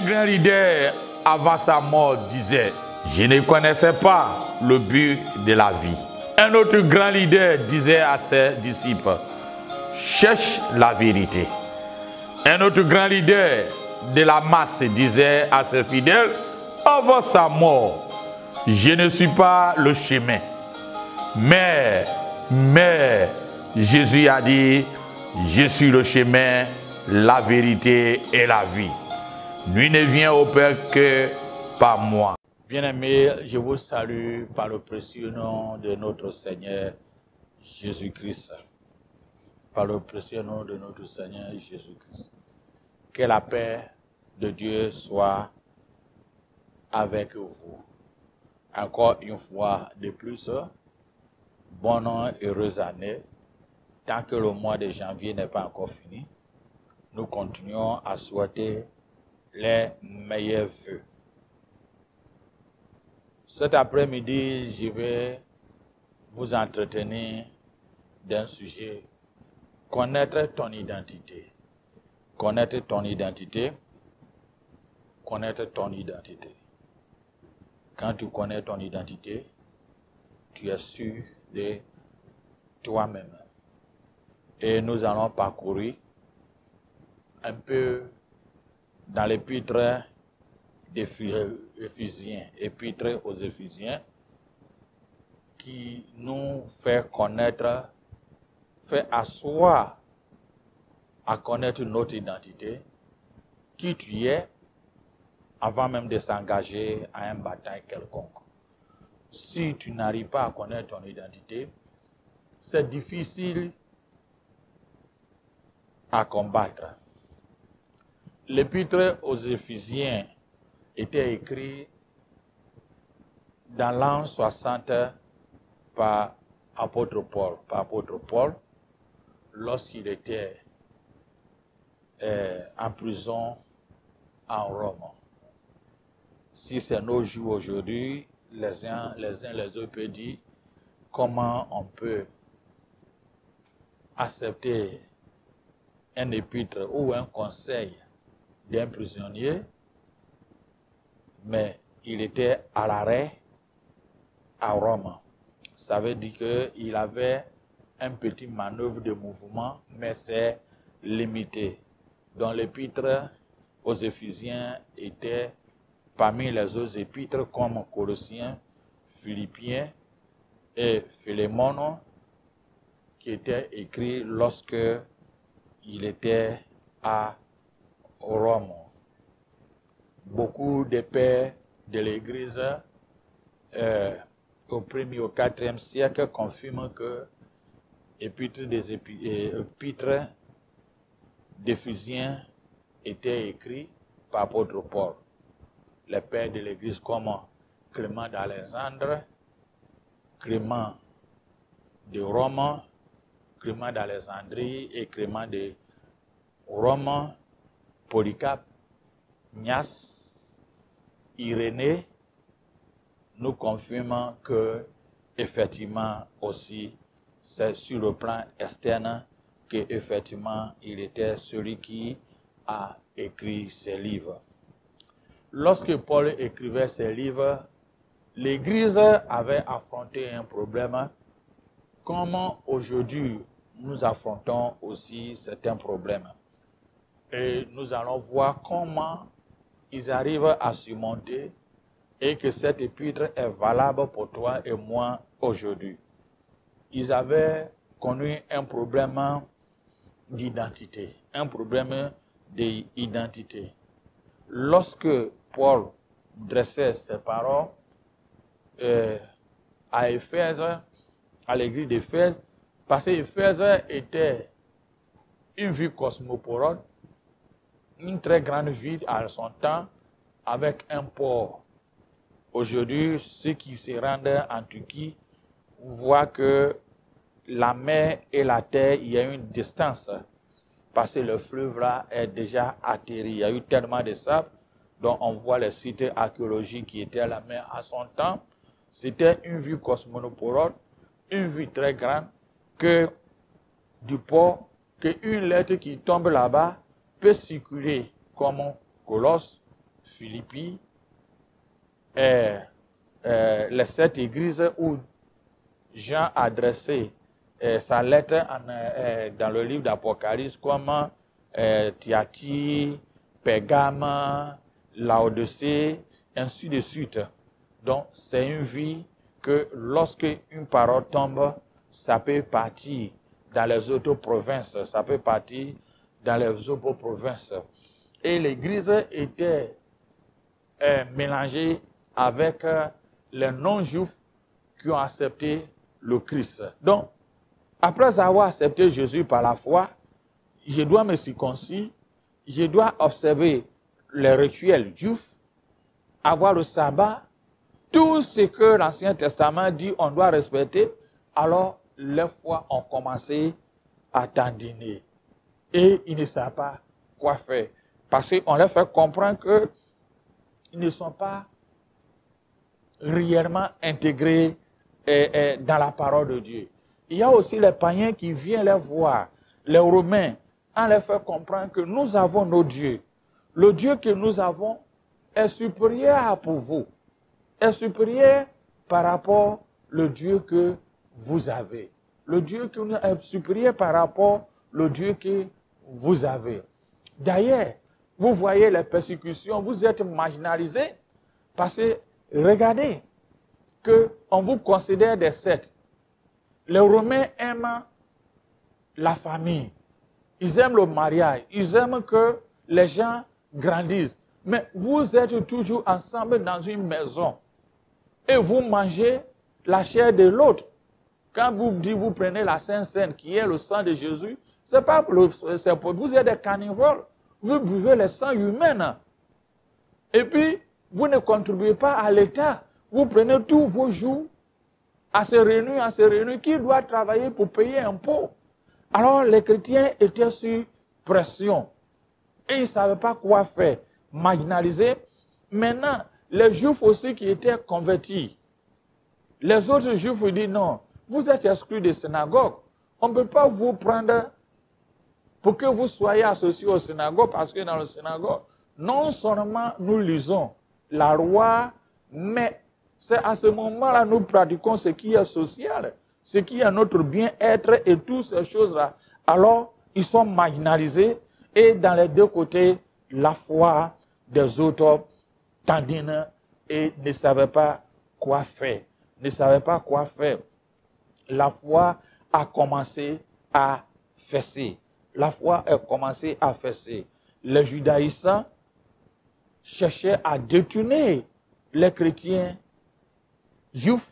grand leader, avant sa mort, disait, je ne connaissais pas le but de la vie. Un autre grand leader disait à ses disciples, cherche la vérité. Un autre grand leader de la masse disait à ses fidèles, avant sa mort, je ne suis pas le chemin. Mais Jésus a dit, je suis le chemin, la vérité et la vie. Nul ne vient au Père que par moi. Bien-aimés, je vous salue par le précieux nom de notre Seigneur Jésus-Christ. Par le précieux nom de notre Seigneur Jésus-Christ. Que la paix de Dieu soit avec vous. Encore une fois de plus, bon an, heureuse année. Tant que le mois de janvier n'est pas encore fini, nous continuons à souhaiter les meilleurs vœux. Cet après-midi, je vais vous entretenir d'un sujet, connaître ton identité. Connaître ton identité. Connaître ton identité. Quand tu connais ton identité, tu es sûr de toi-même. Et nous allons parcourir un peu dans l'épître d'Éphésiens, épître aux Éphésiens, qui nous fait connaître, fait asseoir à connaître notre identité, qui tu es, avant même de s'engager à une bataille quelconque. Si tu n'arrives pas à connaître ton identité, c'est difficile à combattre. L'épître aux Éphésiens était écrit dans l'an 60 par apôtre Paul, lorsqu'il était en prison en Rome. Si c'est nos jours aujourd'hui, les uns les autres peuvent dire comment on peut accepter un épître ou un conseil d'un prisonnier, mais il était à l'arrêt à Rome. Ça veut dire qu'il avait un petit manœuvre de mouvement, mais c'est limité. Donc l'épître aux Éphésiens était parmi les autres épîtres comme Colossiens, Philippiens et Philémon, qui étaient écrits lorsque il était à Rome. Beaucoup de pères de l'Église au 1er au 4e siècle confirment que l'épître d'Éphésiens était écrit par l'apôtre Paul. Les pères de l'Église comme Clément d'Alexandre, Clément de Rome, Clément d'Alexandrie et Clément de Rome, Polycarpe, Ignace, Irénée, nous confirment que, effectivement, aussi, c'est sur le plan externe que, effectivement, il était celui qui a écrit ces livres. Lorsque Paul écrivait ces livres, l'Église avait affronté un problème, comme aujourd'hui nous affrontons aussi certains problèmes. Et nous allons voir comment ils arrivent à surmonter et que cet épître est valable pour toi et moi aujourd'hui. Ils avaient connu un problème d'identité, un problème d'identité. Lorsque Paul dressait ses paroles à Éphèse, à l'église d'Éphèse, parce qu'Éphèse était une ville cosmopolite, une très grande ville à son temps, avec un port. Aujourd'hui, ceux qui se rendent en Turquie voient que la mer et la terre, il y a une distance. Parce que le fleuve là est déjà atterri. Il y a eu tellement de sable, donc on voit les sites archéologiques qui étaient à la mer à son temps. C'était une ville cosmopolite, une ville très grande, que du port, qu'une lettre qui tombe là-bas peut circuler comme Colosse, Philippi et les 7 églises où Jean a adressé sa lettre dans le livre d'Apocalypse comme Thyatire, Pergame, Laodicée, ainsi de suite. Donc, c'est une vie que lorsque une parole tombe, ça peut partir dans les autres provinces, ça peut partir dans les autres provinces. Et l'église était mélangée avec les non-juifs qui ont accepté le Christ. Donc, après avoir accepté Jésus par la foi, je dois me circoncire, je dois observer les rituels juifs, avoir le sabbat, tout ce que l'Ancien Testament dit on doit respecter. Alors, les fois ont commencé à tendiner. Et ils ne savent pas quoi faire. Parce qu'on leur fait comprendre qu'ils ne sont pas réellement intégrés dans la parole de Dieu. Il y a aussi les païens qui viennent les voir, les Romains, en leur fait comprendre que nous avons nos dieux. Le Dieu que nous avons est supérieur pour vous, est supérieur par rapport au Dieu que vous avez. Le Dieu qui est supérieur par rapport au Dieu que vous avez. D'ailleurs, vous voyez les persécutions, vous êtes marginalisés parce que regardez qu'on vous considère des sectes. Les Romains aiment la famille, ils aiment le mariage, ils aiment que les gens grandissent. Mais vous êtes toujours ensemble dans une maison et vous mangez la chair de l'autre. Quand vous prenez la Sainte Seine qui est le sang de Jésus, c'est pas pour vous êtes des carnivores, vous buvez le sang humain. Et puis, vous ne contribuez pas à l'État. Vous prenez tous vos jours à se réunir, qui doit travailler pour payer un impôts. Alors, les chrétiens étaient sous pression et ils ne savaient pas quoi faire, marginalisés. Maintenant, les Juifs aussi qui étaient convertis, les autres Juifs disent non, vous êtes exclus des synagogues. On ne peut pas vous prendre pour que vous soyez associés aux synagogues, parce que dans le synagogue, non seulement nous lisons la loi, mais c'est à ce moment-là nous pratiquons ce qui est social, ce qui est notre bien-être et toutes ces choses-là. Alors, ils sont marginalisés et dans les deux côtés, la foi des autres tendine et ne savaient pas quoi faire. Ne savaient pas quoi faire. La foi a commencé à fesser. La foi a commencé à fesser. Les judaïsants cherchaient à détourner les chrétiens juifs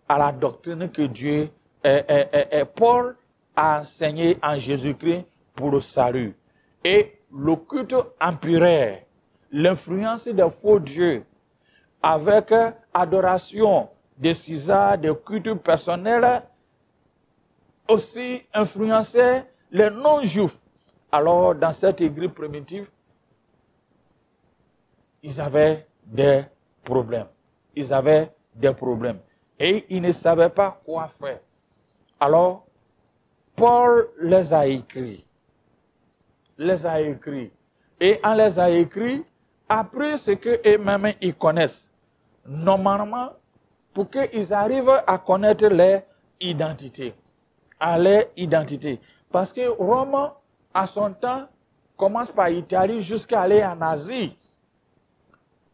à la doctrine que Dieu et Paul a enseigné en Jésus-Christ pour le salut. Et le culte empiraire, l'influence des faux dieux, avec adoration des César, des cultes personnels, aussi influençait les non-juifs. Alors, dans cette église primitive, ils avaient des problèmes. Ils avaient des problèmes. Et ils ne savaient pas quoi faire. Alors, Paul les a écrits. Les a écrits. Et en les a écrits, après ce qu'eux-mêmes ils connaissent, normalement, pour qu'ils arrivent à connaître leur identité. À leur identité. Parce que Rome, à son temps, commence par Italie jusqu'à aller en Asie.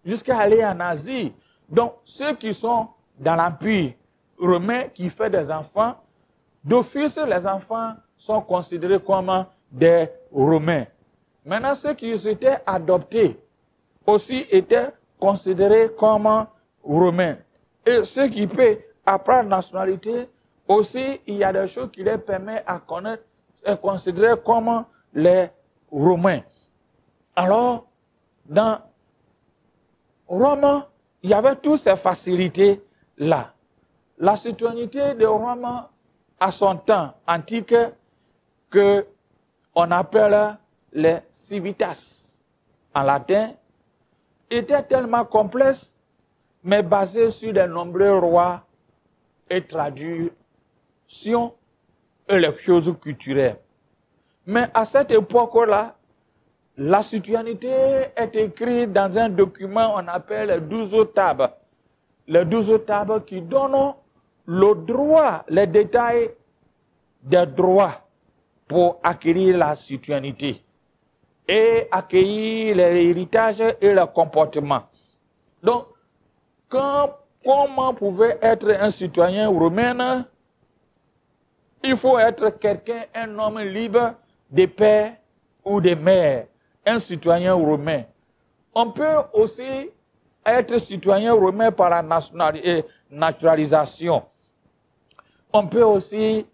Jusqu'à aller en Asie. Donc, ceux qui sont dans l'Empire romain, qui fait des enfants, d'office, les enfants sont considérés comme des Romains. Maintenant, ceux qui étaient adoptés aussi étaient considérés comme Romains. Et ceux qui peuvent apprendre la nationalité, aussi, il y a des choses qui les permettent à connaître et considérer comme les Romains. Alors, dans Rome, il y avait toutes ces facilités-là. La citoyenneté de Rome, à son temps antique, que on appelle les civitas en latin, était tellement complexe, mais basée sur de nombreux rois et traductions et les choses culturelles. Mais à cette époque-là, La citoyenneté est écrite dans un document qu'on appelle les 12 tables. Les 12 tables qui donnent le droit, les détails des droits pour acquérir la citoyenneté et accueillir l'héritage et le comportement. Donc, comment pouvait être un citoyen romain? Il faut être quelqu'un, un homme libre de père ou de mère, un citoyen romain. On peut aussi être citoyen romain par la naturalisation. On peut aussi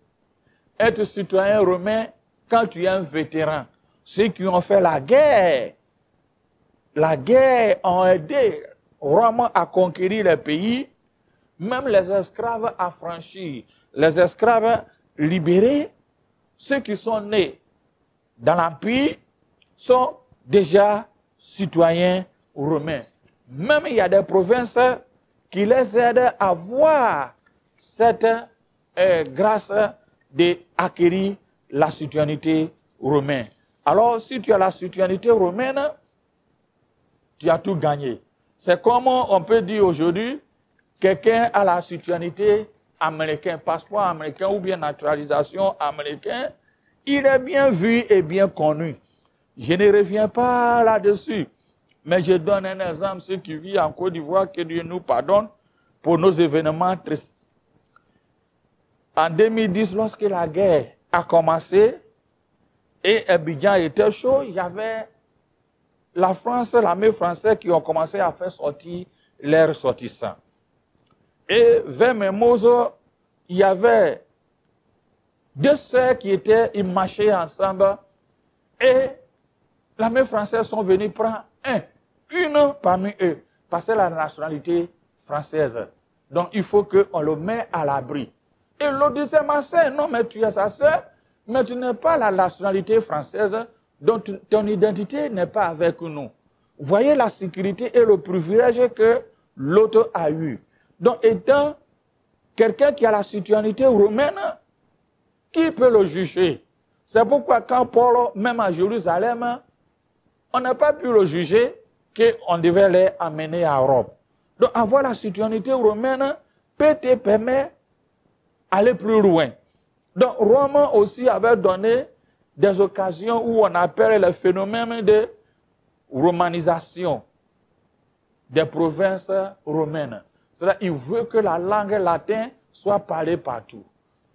être citoyen romain quand tu es un vétéran. Ceux qui ont fait la guerre ont aidé Rome à conquérir le pays, même les esclaves affranchis, les esclaves libérés, ceux qui sont nés dans l'Empire sont déjà citoyens romains. Même il y a des provinces qui les aident à voir cette grâce d'acquérir la citoyenneté romaine. Alors, si tu as la citoyenneté romaine, tu as tout gagné. C'est comme on peut dire aujourd'hui, quelqu'un a la citoyenneté américaine, passeport américain ou bien naturalisation américaine, il est bien vu et bien connu. Je ne reviens pas là-dessus, mais je donne un exemple, ceux qui vivent en Côte d'Ivoire, que Dieu nous pardonne pour nos événements tristes. En 2010, lorsque la guerre a commencé et Abidjan était chaud, il y avait la France, l'armée française qui ont commencé à faire sortir leurs ressortissants. Et vers Memozo, il y avait deux sœurs qui ils marchaient ensemble et l'armée française sont venus prendre une parmi eux, parce que la nationalité française. Donc il faut qu'on le mette à l'abri. Et l'autre disait, ma sœur, non, mais tu es sa sœur, mais tu n'es pas la nationalité française, donc ton identité n'est pas avec nous. Voyez la sécurité et le privilège que l'autre a eu. Donc étant quelqu'un qui a la citoyenneté romaine, qui peut le juger? C'est pourquoi quand Paul, même à Jérusalem, on n'a pas pu le juger qu'on devait les amener à Rome. Donc avoir la citoyenneté romaine peut te permettre d'aller plus loin. Donc Rome aussi avait donné des occasions où on appelle le phénomène de romanisation des provinces romaines. C'est-à-dire qu'il veut que la langue latine soit parlée partout.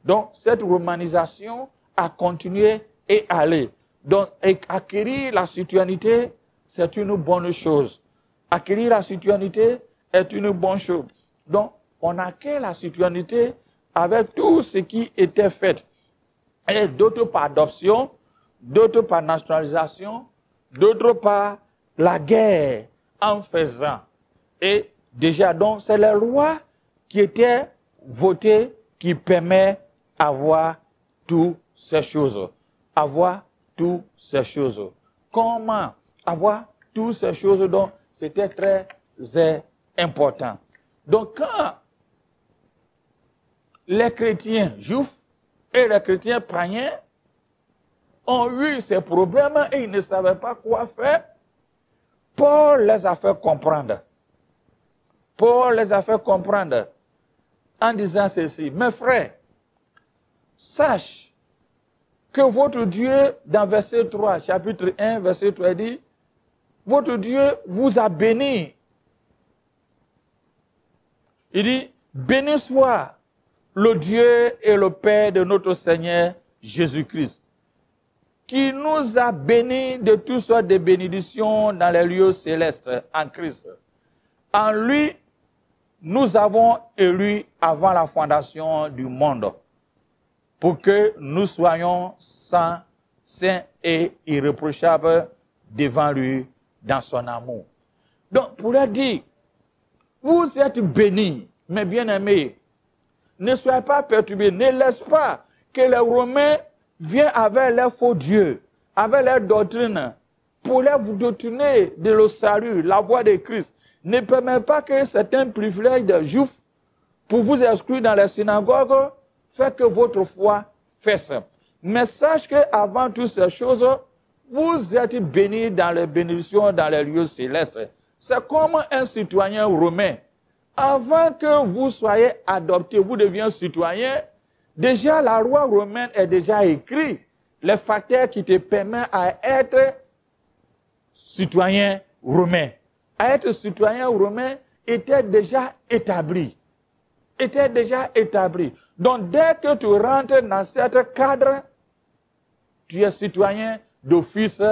Donc cette romanisation a continué et allé. Donc acquérir la citoyenneté, c'est une bonne chose. Acquérir la citoyenneté est une bonne chose. Donc on acquiert la citoyenneté avec tout ce qui était fait. Et d'autres par adoption, d'autres par nationalisation, d'autres par la guerre en faisant. Et déjà, donc, c'est les lois qui étaient votées qui permettent d'avoir toutes ces choses. Avoir toutes ces choses. Comment avoir toutes ces choses? Donc, c'était très important. Donc, quand les chrétiens juifs et les chrétiens païens ont eu ces problèmes et ils ne savaient pas quoi faire, Paul les a fait comprendre. Paul les a fait comprendre en disant ceci: mes frères, sache que votre Dieu, dans verset 3, chapitre 1, verset 3, dit, votre Dieu vous a béni. Il dit, béni soit le Dieu et le Père de notre Seigneur Jésus-Christ, qui nous a bénis de toutes sortes de bénédictions dans les lieux célestes en Christ. En lui, nous avons élu avant la fondation du monde, pour que nous soyons saints et irréprochables devant lui dans son amour. Donc, pour leur dire, vous êtes bénis, mes bien-aimés. Ne soyez pas perturbés, ne laissez pas que les Romains viennent avec leurs faux dieux, avec leur doctrine, pour leur vous détourner de le salut, la voie de Christ. Ne permettez pas que certains privilèges de juifs pour vous exclure dans les synagogues fait que votre foi fesse. Mais sache qu'avant toutes ces choses, vous êtes bénis dans les bénédictions dans les lieux célestes. C'est comme un citoyen romain. Avant que vous soyez adopté, vous deviez citoyen. Déjà, la loi romaine est déjà écrite. Les facteurs qui te permettent à être citoyen romain. À être citoyen romain était déjà établi. Était déjà établi. Donc, dès que tu rentres dans ce cadre, tu es citoyen d'office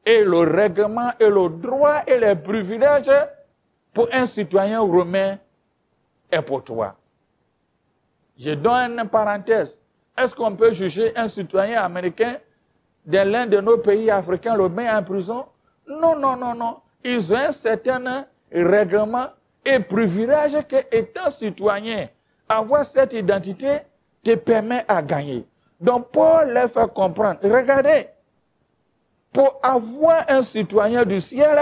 et le règlement et le droit et les privilèges pour un citoyen romain est pour toi. Je donne une parenthèse. Est-ce qu'on peut juger un citoyen américain de l'un de nos pays africains, le mettre en prison? Non, non, non, non. Ils ont un certain règlement et privilège que, étant citoyen, avoir cette identité te permet à gagner. Donc, Paul leur fait comprendre. Regardez, pour avoir un citoyen du ciel,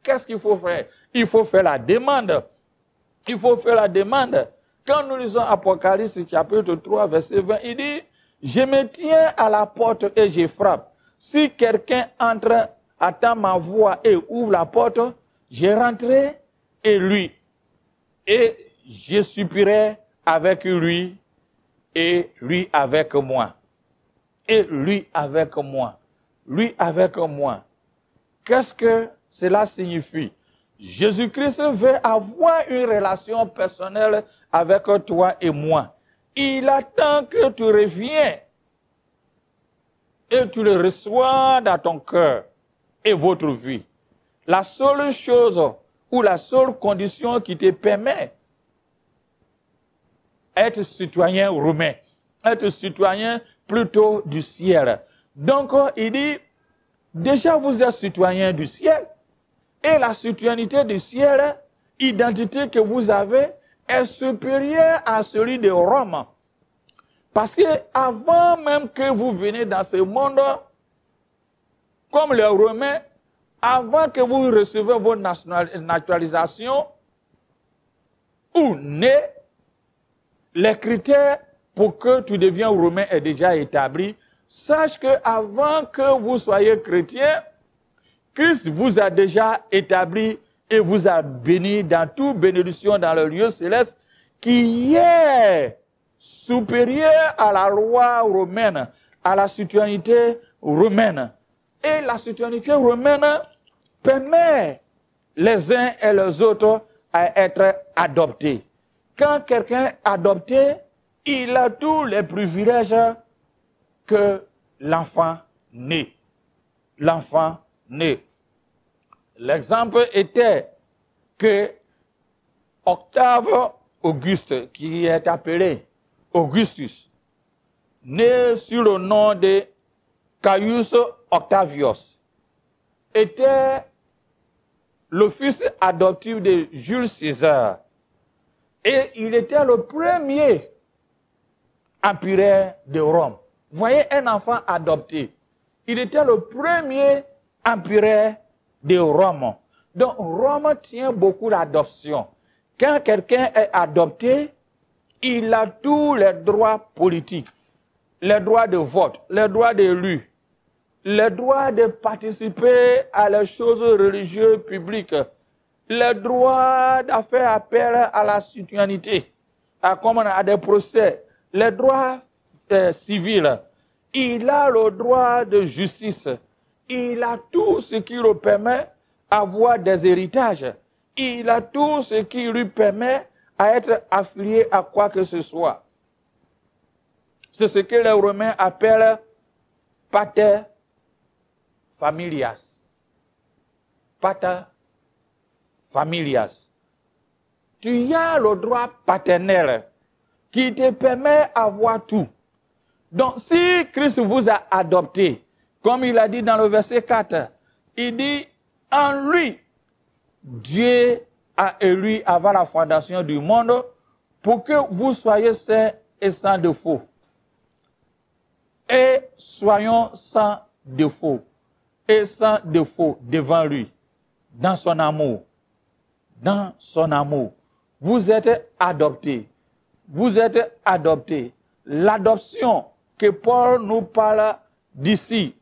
qu'est-ce qu'il faut faire? Il faut faire la demande. Il faut faire la demande. Quand nous lisons Apocalypse chapitre 3, verset 20, il dit, « Je me tiens à la porte et je frappe. Si quelqu'un entre, attend ma voix et ouvre la porte, je rentrerai et je souperai avec lui et lui avec moi. » Et lui avec moi. Lui avec moi. Qu'est-ce que cela signifie? Jésus-Christ veut avoir une relation personnelle avec toi et moi. Il attend que tu reviennes et tu le reçois dans ton cœur et votre vie. La seule chose ou la seule condition qui te permet d'être citoyen romain, être citoyen plutôt du ciel. Donc, il dit, déjà vous êtes citoyen du ciel, et la citoyenneté du ciel, identité que vous avez, est supérieure à celui de Rome. Parce que avant même que vous venez dans ce monde, comme les Romains, avant que vous recevez vos naturalisations, ou né, les critères pour que tu deviens Romain est déjà établi. Sache que avant que vous soyez chrétien, Christ vous a déjà établi et vous a béni dans toute bénédiction dans le lieu céleste qui est supérieur à la loi romaine, à la citoyenneté romaine. Et la citoyenneté romaine permet les uns et les autres à être adoptés. Quand quelqu'un est adopté, il a tous les privilèges que l'enfant né. L'enfant né. L'exemple était que Octave Auguste, qui est appelé Augustus, né sous le nom de Caius Octavius, était le fils adoptif de Jules César. Et il était le premier empereur de Rome. Vous voyez, un enfant adopté. Il était le premier empereur de Rome. Donc, Rome tient beaucoup l'adoption. Quand quelqu'un est adopté, il a tous les droits politiques, les droits de vote, les droits d'élu, les droits de participer à les choses religieuses publiques, les droits de faire appel à la citoyenneté, à des procès, les droits civils. Il a le droit de justice. Il a tout ce qui lui permet d'avoir des héritages. Il a tout ce qui lui permet d'être affilié à quoi que ce soit. C'est ce que les Romains appellent pater familias. Pater familias. Tu as le droit paternel qui te permet d'avoir tout. Donc, si Christ vous a adopté, comme il a dit dans le verset 4, il dit, en lui, Dieu a élu avant la fondation du monde pour que vous soyez saints et sans défaut. Et soyons sans défaut. Et sans défaut devant lui. Dans son amour. Dans son amour. Vous êtes adoptés. Vous êtes adoptés. L'adoption que Paul nous parle d'ici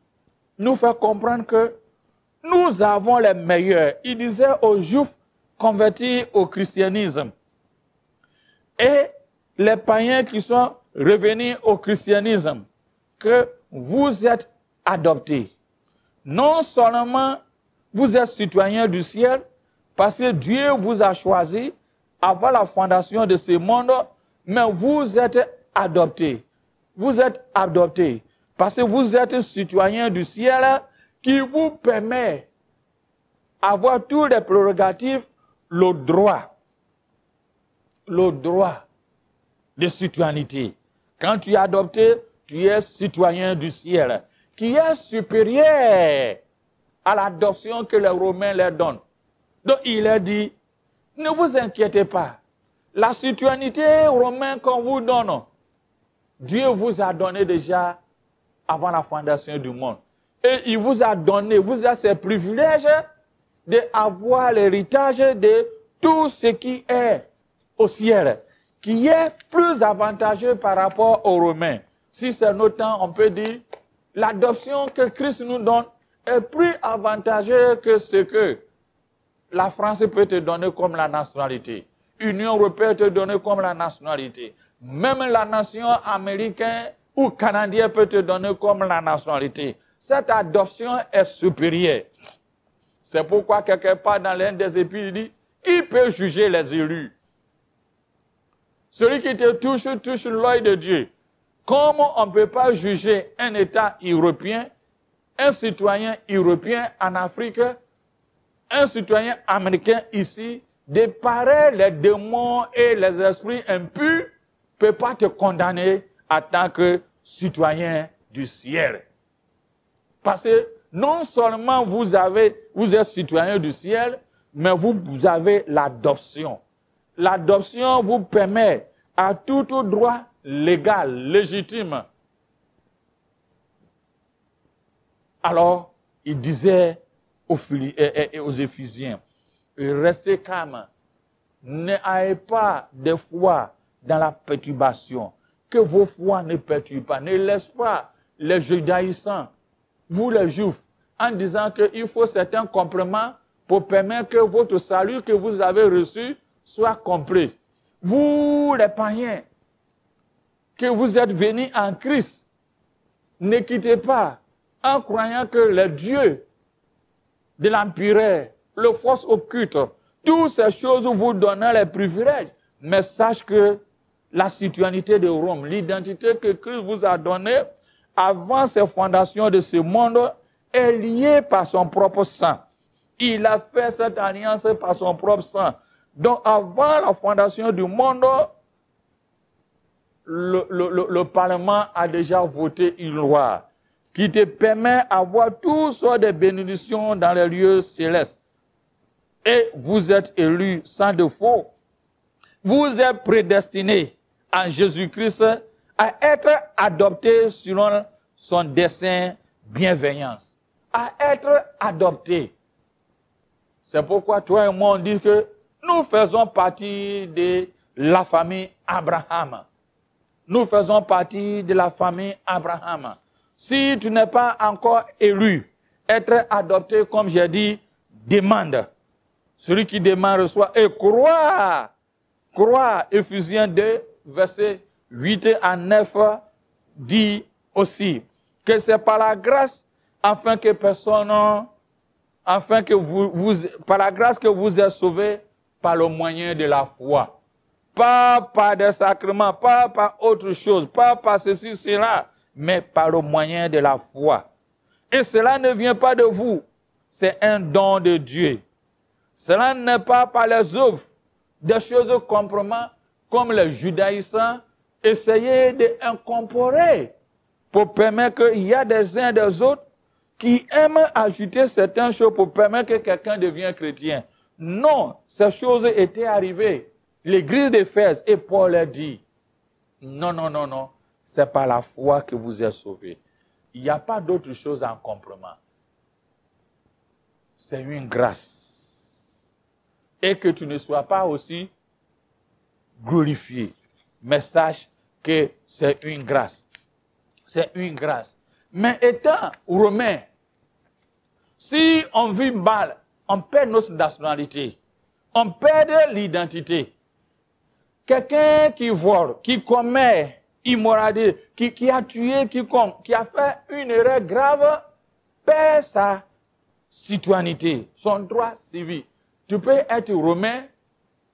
nous fait comprendre que nous avons les meilleurs. Il disait aux Juifs convertis au christianisme et les païens qui sont revenus au christianisme, que vous êtes adoptés. Non seulement vous êtes citoyens du ciel, parce que Dieu vous a choisi avant la fondation de ce monde, mais vous êtes adoptés. Vous êtes adoptés parce que vous êtes citoyens du ciel qui vous permet d'avoir tous les prérogatives, le droit de citoyenneté. Quand tu es adopté, tu es citoyen du ciel, qui est supérieur à l'adoption que les Romains leur donnent. Donc il a dit, ne vous inquiétez pas, la citoyenneté romaine qu'on vous donne, Dieu vous a donné déjà avant la fondation du monde. Et il vous a donné, vous a ces privilèges d'avoir l'héritage de tout ce qui est au ciel, qui est plus avantageux par rapport aux Romains. Si c'est notre temps, on peut dire, l'adoption que Christ nous donne est plus avantageuse que ce que la France peut te donner comme la nationalité. L'Union européenne peut te donner comme la nationalité. Même la nation américaine ou canadienne peut te donner comme la nationalité. Cette adoption est supérieure. C'est pourquoi quelque part dans l'un des épîtres, il dit, qui peut juger les élus? Celui qui te touche l'œil de Dieu. Comment on ne peut pas juger un État européen, un citoyen européen en Afrique, un citoyen américain ici, de pareil, les démons et les esprits impurs ne peuvent pas te condamner en tant que citoyen du ciel. Parce que non seulement vous êtes citoyen du ciel, mais vous avez l'adoption. L'adoption vous permet à tout droit légal, légitime. Alors, il disait aux Éphésiens, restez calmes, n'ayez pas de foi dans la perturbation, que vos foi ne perturbent pas, ne laissez pas les judaïsants, vous les juifs, en disant qu'il faut certains compléments pour permettre que votre salut que vous avez reçu soit complet. Vous les païens, que vous êtes venus en Christ, ne quittez pas en croyant que les dieux de l'empire, le force occulte, toutes ces choses vous donnent les privilèges, mais sache que la citoyenneté de Rome, l'identité que Christ vous a donnée avant ces fondations de ce monde est liée par son propre sang. Il a fait cette alliance par son propre sang. Donc avant la fondation du monde, le Parlement a déjà voté une loi qui te permet d'avoir toutes sortes de bénédictions dans les lieux célestes. Et vous êtes élus sans défaut. Vous êtes prédestinés en Jésus-Christ à être adoptés selon son dessein bienveillance. À être adoptés. C'est pourquoi toi et moi on dit que nous faisons partie de la famille Abraham. Nous faisons partie de la famille Abraham. Si tu n'es pas encore élu, être adopté, comme j'ai dit, demande. Celui qui demande reçoit et croit. Croit. Éphésiens 2, versets 8 à 9 dit aussi que c'est par la grâce, afin que par la grâce que vous êtes sauvés par le moyen de la foi. Pas par des sacrements, pas par autre chose, pas par ceci, cela, mais par le moyen de la foi. Et cela ne vient pas de vous, c'est un don de Dieu. Cela n'est pas par les œuvres, des choses comme les judaïsants essayaient d'incorporer pour permettre qu'il y a des uns et des autres qui aiment ajouter certaines choses pour permettre que quelqu'un devienne chrétien. Non, ces choses étaient arrivées. L'église d'Éphèse, et Paul a dit, non, c'est par la foi que vous êtes sauvés. Il n'y a pas d'autre chose en complément. C'est une grâce. Et que tu ne sois pas aussi glorifié. Mais sache que c'est une grâce. C'est une grâce. Mais étant romain, Si on vit mal, on perd notre nationalité. On perd l'identité. Quelqu'un qui vole, qui commet immoralité, qui a tué quiconque, qui a fait une erreur grave, perd sa citoyenneté, son droit civil. Tu peux être romain,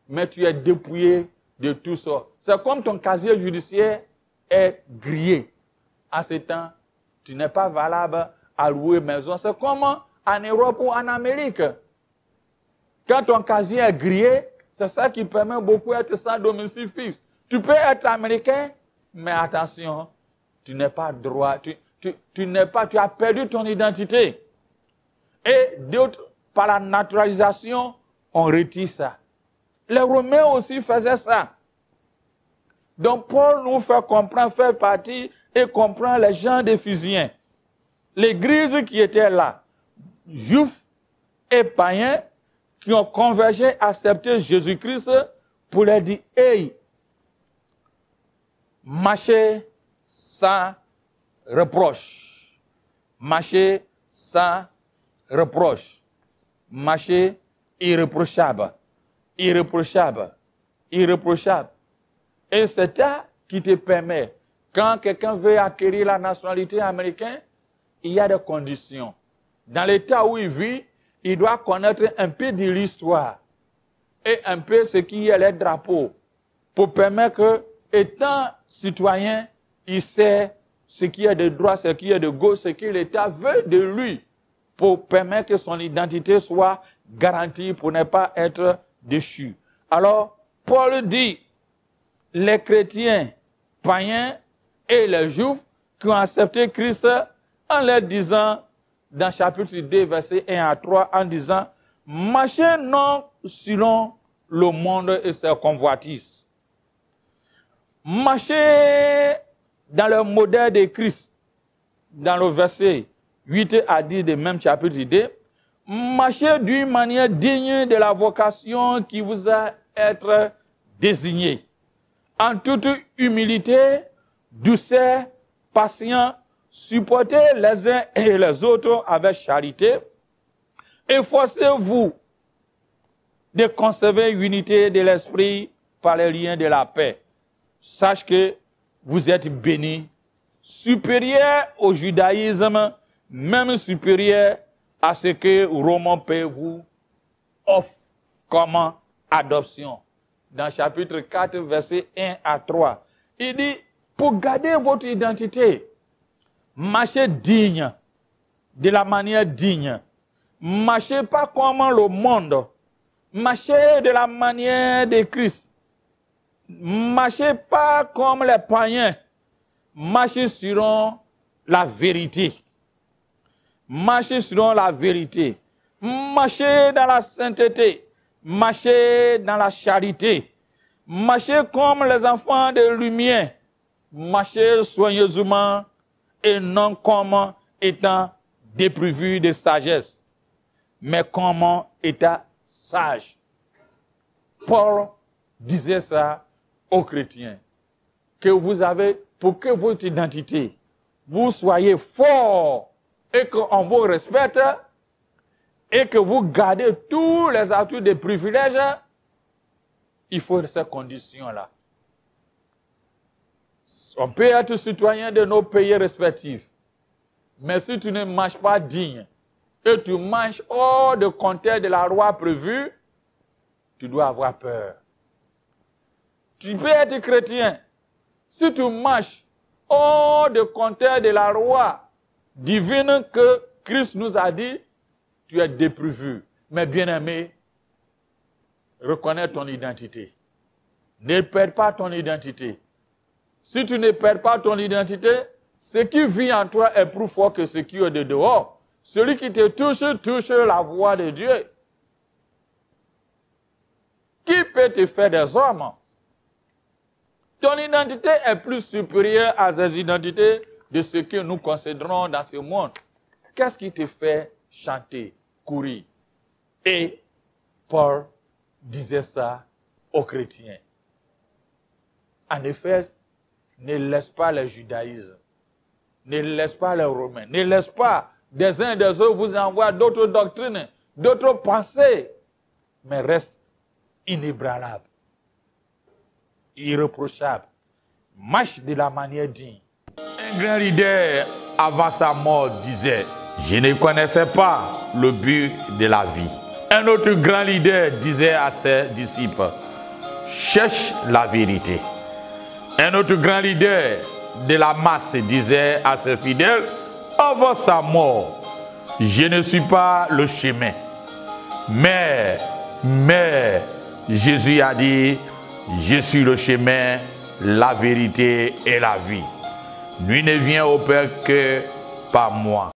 mais tu es dépouillé de tout ça. C'est comme ton casier judiciaire est grillé. À ce temps, tu n'es pas valable à louer maison. C'est comme en Europe ou en Amérique. Quand ton casier est grillé, c'est ça qui permet beaucoup d'être sans domicile fixe. Tu peux être américain, mais attention, tu n'es pas droit, tu as perdu ton identité. Et d'autres, par la naturalisation, on retire ça. Les Romains aussi faisaient ça. Donc Paul nous fait comprendre, fait partie et comprendre les gens des Phrygiens. L'église qui était là, juifs et païens, qui ont convergé, accepté Jésus-Christ pour leur dire, hey, marchez sans reproche. Marchez sans reproche. Marchez irréprochable. Irréprochable. Irréprochable. Et c'est ça qui te permet, quand quelqu'un veut acquérir la nationalité américaine, il y a des conditions. Dans l'état où il vit, il doit connaître un peu de l'histoire et un peu ce qui est les drapeaux pour permettre que, étant citoyen, il sait ce qui est de droit, ce qui est de gauche, ce que l'État veut de lui pour permettre que son identité soit garantie pour ne pas être déchu. Alors, Paul dit, les chrétiens païens et les juifs qui ont accepté Christ en leur disant, dans chapitre 2, verset 1 à 3, en disant, marchez non selon le monde et ses convoitises. Marchez dans le modèle de Christ, dans le verset 8 à 10 du même chapitre 2. Marchez d'une manière digne de la vocation qui vous a été désignée. En toute humilité, douceur, patience, supportez les uns et les autres avec charité. Efforcez-vous de conserver l'unité de l'esprit par les liens de la paix. Sache que vous êtes bénis, supérieurs au judaïsme, même supérieurs à ce que Romain peut vous offre comme adoption. Dans chapitre 4, verset 1 à 3, il dit, pour garder votre identité, marchez digne, de la manière digne. Marchez pas comme le monde. Marchez de la manière de Christ. Marchez pas comme les païens. Marchez sur la vérité. Marchez selon la vérité. Marchez dans la sainteté. Marchez dans la charité. Marchez comme les enfants de lumière. Marchez soigneusement et non comme étant dépourvus de sagesse, mais comme étant sage. Paul disait ça aux chrétiens, que vous avez, pour que votre identité, vous soyez fort et qu'on vous respecte et que vous gardez tous les atouts des privilèges, il faut ces conditions-là. On peut être citoyen de nos pays respectifs, mais si tu ne marches pas digne et tu marches hors de contexte de la loi prévue, tu dois avoir peur. Tu peux être chrétien. Si tu marches hors de contexte de la loi divine que Christ nous a dit, tu es dépourvu. Mais bien-aimé, reconnais ton identité. Ne perds pas ton identité. Si tu ne perds pas ton identité, ce qui vit en toi est plus fort que ce qui est de dehors. Celui qui te touche, touche la voix de Dieu. Qui peut te faire des hommes? Ton identité est plus supérieure à les identités de ce que nous considérons dans ce monde. Qu'est-ce qui te fait chanter, courir? Et Paul disait ça aux chrétiens. En effet, ne laisse pas le judaïsme, ne laisse pas les Romains, ne laisse pas des uns et des autres vous envoient d'autres doctrines, d'autres pensées, mais reste inébranlable, irréprochable, marche de la manière digne. Un grand leader, avant sa mort, disait, je ne connaissais pas le but de la vie. Un autre grand leader disait à ses disciples, cherche la vérité. Un autre grand leader de la masse disait à ses fidèles, avant sa mort, je ne suis pas le chemin. Mais Jésus a dit, je suis le chemin, la vérité et la vie. Nul ne vient au Père que par moi.